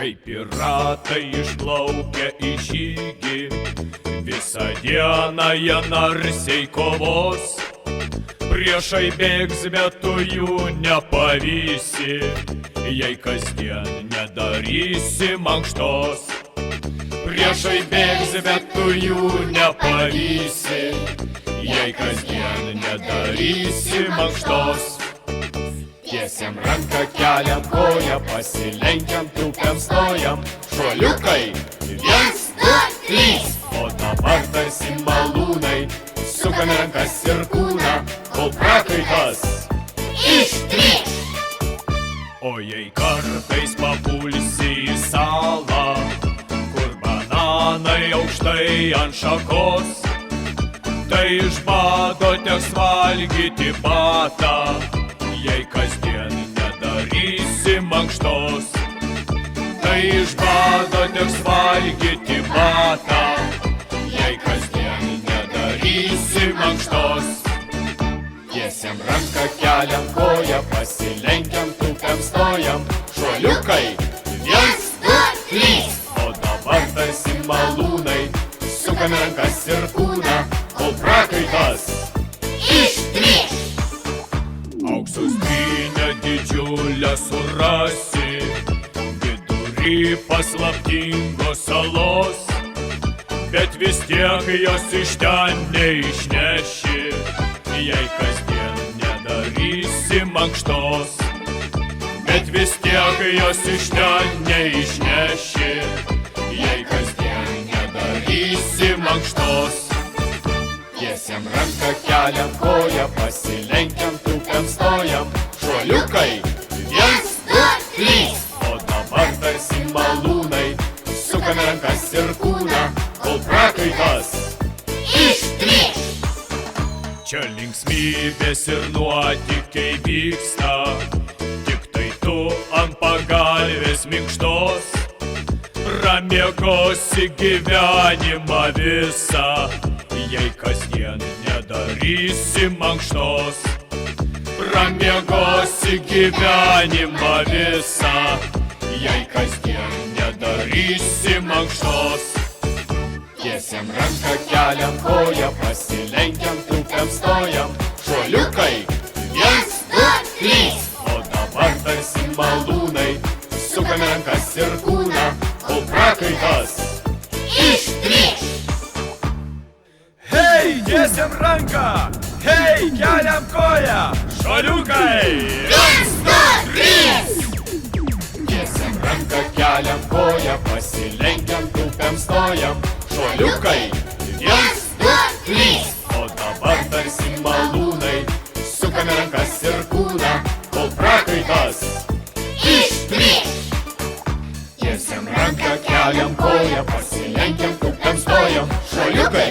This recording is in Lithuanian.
Kaip piratai išplaukia į žygį, visą dieną jie narsiai kovos. Priešai bėgs, bet tu jų nepavysi, jei kasdien nedarysi mankštos. Priešai bėgs, bet tu jų nepavysi, jei kasdien nedarysi mankštos. Tiesiam ranką, keliam koją, pasilenkiam, tūpiam, stojam. Šuoliukai, 1, 2, 3. O dabar tarsi malūnai, sukame rankas ir kūną, kol prakaitas ištrykš. O jei kartais papulsi į salą, kur bananai aukštai ant šakos, tai iš bado teks valgyti batą, jei kasdien nedarysi mankštos. Tai iš bado teks valgyti batą, jei kasdien nedarysi mankštos. Tiesiam ranką, keliam koją, pasilenkiam, tūpiam, stojam. Šuoliukai, 1, 2, 3. O dabar tarsi malūnai, sukame rankas ir kūną, kol prakaitas ištrykš. Aukso skrynią didžiulę surasi, vidury paslaptingos salos, bet vis tiek jos iš ten neišneši, jei kasdien nedarysi mankštos. Bet vis tiek jos iš ten neišneši, jei kasdien nedarysi mankštos. Tiesiam ranką, keliam koją, pasilenkiam, tūpiam, stojam. Šuoliukai, 1, 2, 3. O dabar tarsi malūnai, sukame rankas ir kūną, kol prakaitas ištrykš. Čia linksmybės ir nuotykiai vyksta, tik tai tu ant pagalvės minkštos. Pramiegosi gyvenimą visą, jei kasdien nedarysi mankštos. Pramiegosi gyvenimą visą, jei kasdien nedarysi mankštos. Tiesiam ranką, keliam koją, pasilenkiam, tūpiam, stojam. Šuoliukai, 1, 2, 3. O dabar tarsi malūnai, sukame rankas ir kūną, kol prakaitas ištrykš. Hei, tiesiam ranką! Hei, keliam koją! Šuoliukai! 1, 2, 3. Tiesiam ranką, keliam koją, pasilenkiam, tūpiam, stojam. Šuoliukai, 1, 2, 3. O dabar tarsi malūnai, sukame rankas ir kūną, kol prakaitas ištrykš. Tiesiam ranką, keliam koją, pasilenkiam, tūpiam, stojam. Šuoliukai,